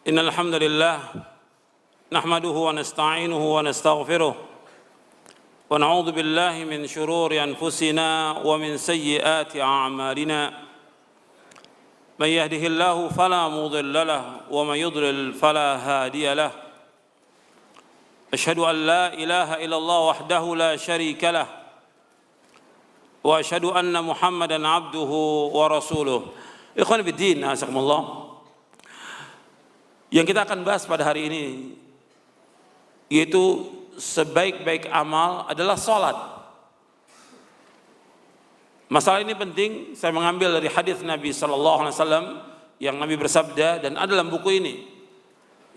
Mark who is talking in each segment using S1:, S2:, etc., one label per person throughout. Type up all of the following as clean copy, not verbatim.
S1: إن الحمد لله نحمده ونستعينه ونستغفره ونعوذ بالله من شرور أنفسنا ومن سيئات أعمالنا من يهده الله فلا مضل له ومن يضلل فلا هادي له أشهد أن لا إله إلا الله وحده لا شريك له وأشهد أن محمدا عبده ورسوله. Ikhwan fiddin, azakumullah. Yang kita akan bahas pada hari ini yaitu sebaik-baik amal adalah salat. Masalah ini penting, saya mengambil dari hadis Nabi sallallahu alaihi wasallam yang Nabi bersabda, dan ada dalam buku ini.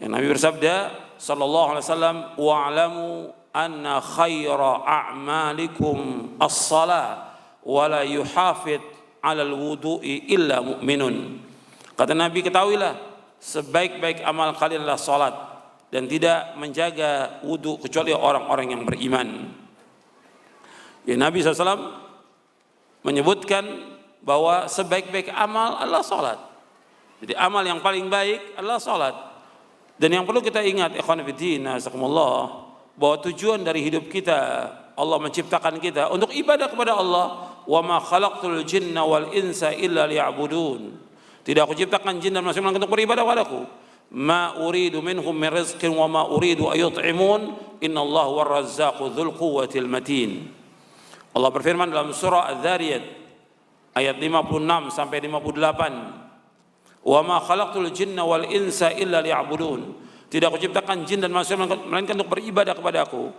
S1: Yang Nabi bersabda sallallahu alaihi wasallam, wa'lamu anna khaira a'malikum as-salah wa la yuhafid 'alal wudu'i illa mu'minun. Kata Nabi, ketahuilah sebaik-baik amal kalian adalah salat dan tidak menjaga wudu kecuali orang-orang yang beriman. Ya, Nabi SAW menyebutkan bahwa sebaik-baik amal adalah salat. Jadi amal yang paling baik adalah salat. Dan yang perlu kita ingat, ikhwan fillah, azakumullah, bahwa tujuan dari hidup kita, Allah menciptakan kita untuk ibadah kepada Allah. Wa ma khalaqtul jinna wal insa illa liya'budun. Tidak aku ciptakan jin dan manusia untuk beribadah padaku. Ma uridu minhum min rizqin wa ma uridu ayut'imun innallaha war-razzaqu dzul quwwatil matin. Allah berfirman dalam surah Az-Zariyat ayat 56 sampai 58. Wa ma khalaqtul jinna wal insa illa liya'budun. Tidak aku ciptakan jin dan manusia melainkan untuk beribadah kepadaku.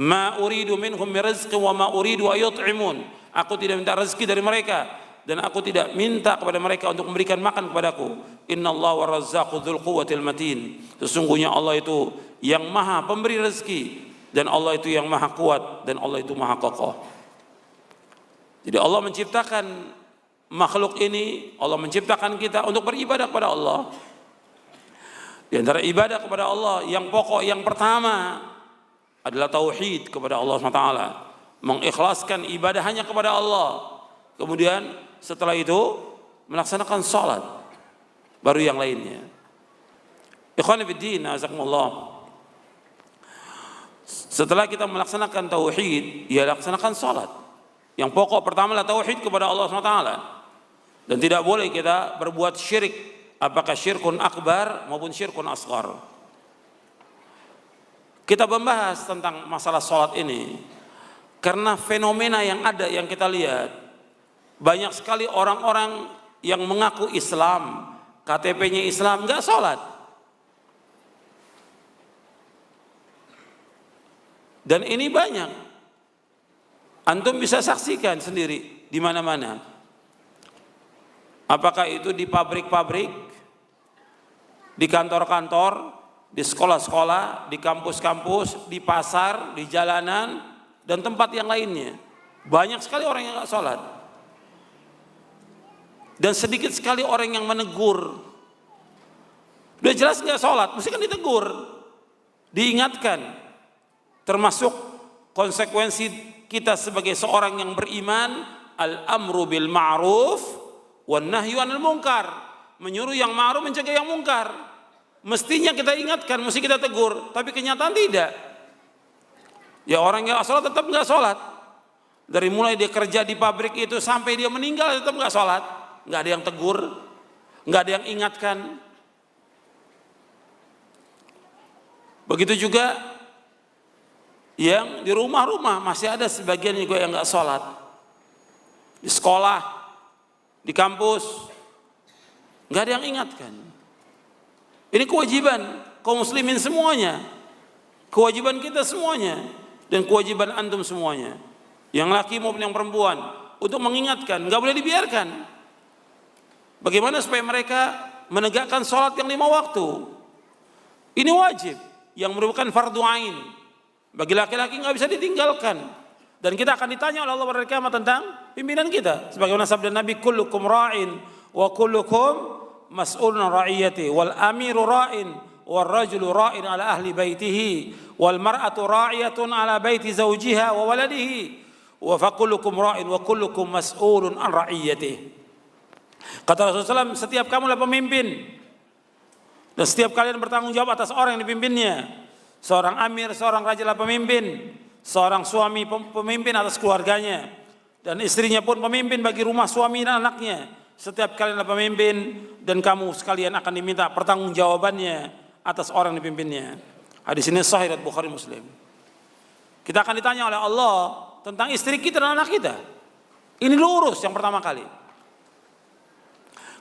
S1: Ma uridu minhum min rizqin wa ma uridu ayut'imun. Aku tidak minta rezeki dari mereka dan aku tidak minta kepada mereka untuk memberikan makan kepadaku. Innallaha war-razzaqu dzul quwwatil matin. Sesungguhnya Allah itu yang maha pemberi rezeki dan Allah itu yang maha kuat dan Allah itu maha kokoh. Jadi Allah menciptakan makhluk ini, Allah menciptakan kita untuk beribadah kepada Allah. Di antara ibadah kepada Allah yang pokok yang pertama adalah tauhid kepada Allah SWT, mengikhlaskan ibadah hanya kepada Allah. Kemudian setelah itu melaksanakan salat, baru yang lainnya. Ikhwan fillah, azakumullah. Setelah kita melaksanakan tauhid, ya laksanakan salat. Yang pokok pertama adalah tauhid kepada Allah SWT. Dan tidak boleh kita berbuat syirik, apakah syirkun akbar maupun syirkun asghar. Kita membahas tentang masalah salat ini karena fenomena yang ada, yang kita lihat, banyak sekali orang-orang yang mengaku Islam, KTP-nya Islam, nggak sholat. Dan ini banyak. Antum bisa saksikan sendiri di mana-mana. Apakah itu di pabrik-pabrik, di kantor-kantor, di sekolah-sekolah, di kampus-kampus, di pasar, di jalanan, dan tempat yang lainnya. Banyak sekali orang yang nggak sholat. Dan sedikit sekali orang yang menegur. Udah jelas nggak sholat, mesti kan ditegur, diingatkan. Termasuk konsekuensi kita sebagai seorang yang beriman, al-amru bil ma'ruf wan nahyu 'anil munkar, menyuruh yang ma'ruf, mencegah yang munkar. Mestinya kita ingatkan, mesti kita tegur, tapi kenyataan tidak. Ya, orang yang sholat tetap nggak sholat. Dari mulai dia kerja di pabrik itu sampai dia meninggal tetap nggak sholat. Nggak ada yang tegur, nggak ada yang ingatkan. Begitu juga yang di rumah-rumah masih ada sebagian juga yang nggak sholat. Di sekolah, di kampus, nggak ada yang ingatkan. Ini kewajiban kaum muslimin semuanya, kewajiban kita semuanya, dan kewajiban antum semuanya, yang laki maupun yang perempuan, untuk mengingatkan, nggak boleh dibiarkan. Bagaimana supaya mereka menegakkan sholat yang 5 waktu? Ini wajib yang merupakan fardu ain. Bagi laki-laki nggak bisa ditinggalkan. Dan kita akan ditanya oleh Allah pada kiamat tentang pimpinan kita. Sebagaimana sabda Nabi, kullukum ra'in wa kullukum mas'ulun ra'iyati wal amiru ra'in wal rajulu ra'in ala ahli baitihi wal mar'atu ra'iyatun ala baiti zawjiha wa waladihi wa fa kullukum ra'in wa kullukum mas'ulun an ra'iyatihi. Kata Rasulullah SAW, setiap kamu adalah pemimpin. Dan setiap kalian bertanggung jawab atas orang yang dipimpinnya. Seorang amir, seorang raja adalah pemimpin. Seorang suami pemimpin atas keluarganya. Dan istrinya pun pemimpin bagi rumah suami dan anaknya. Setiap kalian adalah pemimpin dan kamu sekalian akan diminta pertanggungjawabannya atas orang yang dipimpinnya. Hadis ini sahih riwayat Bukhari Muslim. Kita akan ditanya oleh Allah tentang istri kita dan anak kita. Ini lurus yang pertama kali.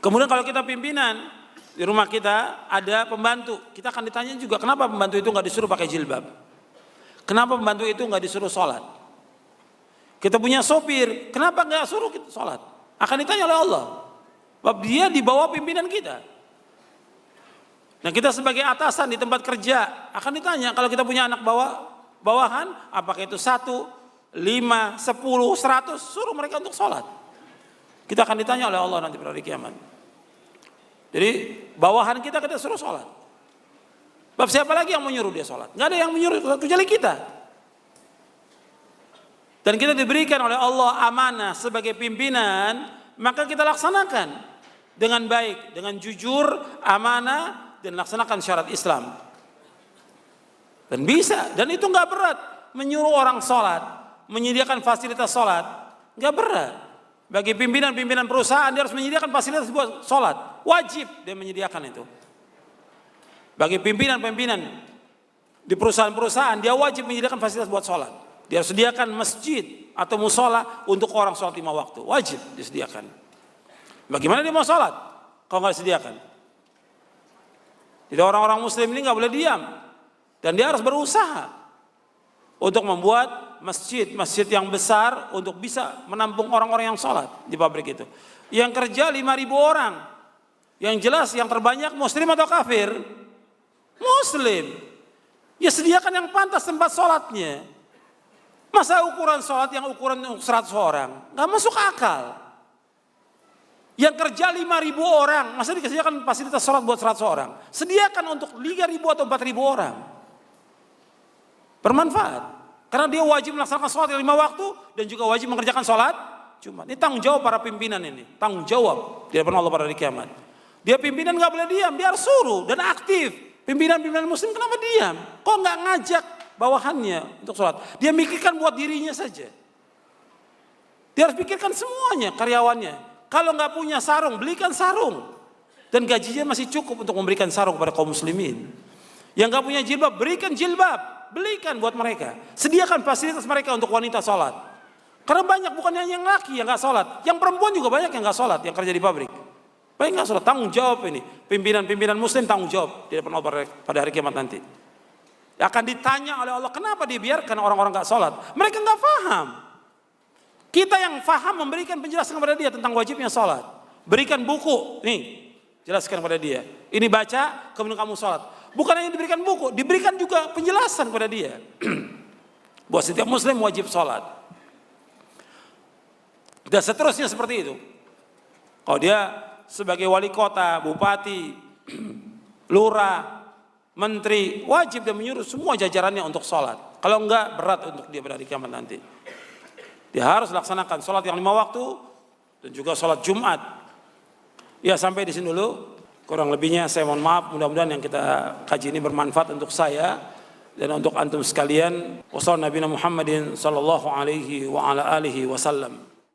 S1: Kemudian kalau kita pimpinan, di rumah kita ada pembantu, kita akan ditanya juga kenapa pembantu itu nggak disuruh pakai jilbab, kenapa pembantu itu nggak disuruh sholat. Kita punya sopir, kenapa nggak suruh kita sholat? Akan ditanya oleh Allah, sebab dia di bawah pimpinan kita. Nah kita sebagai atasan di tempat kerja akan ditanya kalau kita punya anak bawahan, apakah itu 1, 5, 10, 100, suruh mereka untuk sholat. Kita akan ditanya oleh Allah nanti pada hari kiamat. Jadi bawahan kita suruh sholat. Sebab siapa lagi yang menyuruh dia sholat? Nggak ada yang menyuruh kecuali kita. Dan kita diberikan oleh Allah amanah sebagai pimpinan, maka kita laksanakan dengan baik, dengan jujur, amanah, dan laksanakan syarat Islam. Dan bisa, dan itu nggak berat. Menyuruh orang sholat, menyediakan fasilitas sholat, nggak berat. Bagi pimpinan-pimpinan perusahaan dia harus menyediakan fasilitas buat sholat. Wajib dia menyediakan itu. Bagi pimpinan-pimpinan di perusahaan-perusahaan dia wajib menyediakan fasilitas buat sholat. Dia harus sediakan masjid atau musola untuk orang sholat 5 waktu. Wajib disediakan. Bagaimana dia mau sholat kalau nggak disediakan? Jadi orang-orang muslim ini nggak boleh diam. Dan dia harus berusaha untuk membuat masjid yang besar untuk bisa menampung orang-orang yang sholat di pabrik itu. Yang kerja 5.000 orang. Yang jelas yang terbanyak muslim atau kafir? Muslim. Ya sediakan yang pantas tempat sholatnya. Masa ukuran sholat yang ukuran 100 orang? Gak masuk akal. Yang kerja 5.000 orang, masa dikasihkan fasilitas sholat buat 100 orang? Sediakan untuk 3.000 atau 4.000 orang. Bermanfaat. Karena dia wajib melaksanakan sholat 5 waktu dan juga wajib mengerjakan sholat Jumat. Ini tanggung jawab para pimpinan ini. Tanggung jawab di hadapan Allah pada hari kiamat. Dia pimpinan gak boleh diam, dia harus suruh dan aktif. Pimpinan-pimpinan muslim kenapa diam? Kok gak ngajak bawahannya untuk sholat? Dia mikirkan buat dirinya saja. Dia harus pikirkan semuanya, karyawannya. Kalau gak punya sarung, belikan sarung. Dan gajinya masih cukup untuk memberikan sarung kepada kaum muslimin. Yang gak punya jilbab, berikan jilbab. Belikan buat mereka. Sediakan fasilitas mereka untuk wanita sholat. Karena banyak bukan hanya yang laki yang gak sholat. Yang perempuan juga banyak yang gak sholat, yang kerja di pabrik. Banyak gak sholat, tanggung jawab ini. Pimpinan-pimpinan muslim tanggung jawab di depan Allah pada hari kiamat nanti. Akan ditanya oleh Allah, kenapa dibiarkan orang-orang gak sholat? Mereka gak paham. Kita yang paham memberikan penjelasan kepada dia tentang wajibnya sholat. Berikan buku, nih jelaskan kepada dia. Ini baca, kemudian kamu sholat. Bukan hanya diberikan buku, diberikan juga penjelasan kepada dia. Bahwa setiap muslim wajib sholat. Dan seterusnya seperti itu. Kalau dia sebagai wali kota, bupati, lurah, menteri, wajib dia menyuruh semua jajarannya untuk sholat. Kalau enggak, berat untuk dia pada hari kiamat nanti. Dia harus laksanakan sholat yang 5 waktu dan juga sholat Jumat. Ya sampai di sini dulu. Kurang lebihnya saya mohon maaf, mudah-mudahan yang kita kaji ini bermanfaat untuk saya dan untuk antum sekalian. Wassalamualaikum warahmatullahi wabarakatuh.